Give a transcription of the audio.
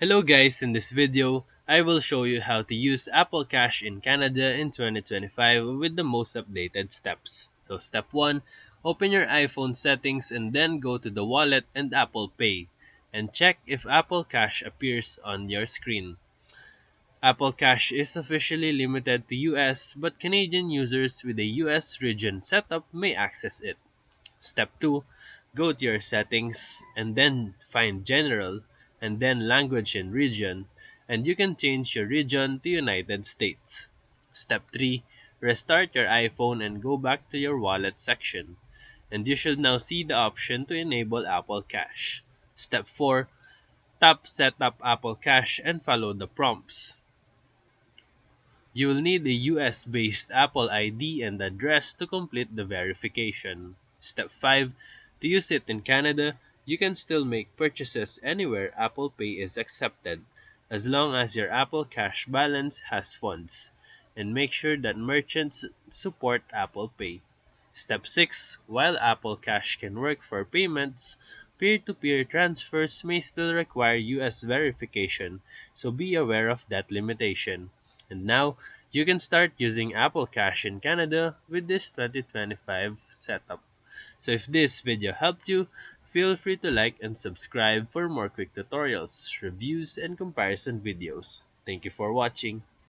Hello guys, in this video, I will show you how to use Apple Cash in Canada in 2025 with the most updated steps. So step 1, open your iPhone settings and then go to the wallet and Apple Pay and check if Apple Cash appears on your screen. Apple Cash is officially limited to US, but Canadian users with a US region setup may access it. Step 2, go to your settings and then find General and then Language and Region, and you can change your region to United States. Step 3, restart your iPhone and go back to your wallet section, and you should now see the option to enable Apple Cash. Step 4, tap Set up Apple Cash and follow the prompts. You will need a US-based Apple ID and address to complete the verification. Step 5. To use it in Canada, you can still make purchases anywhere Apple Pay is accepted, as long as your Apple Cash balance has funds. And make sure that merchants support Apple Pay. Step 6. While Apple Cash can work for payments, peer-to-peer transfers may still require US verification, so be aware of that limitation. And now, you can start using Apple Cash in Canada with this 2025 setup. So if this video helped you, feel free to like and subscribe for more quick tutorials, reviews, and comparison videos. Thank you for watching.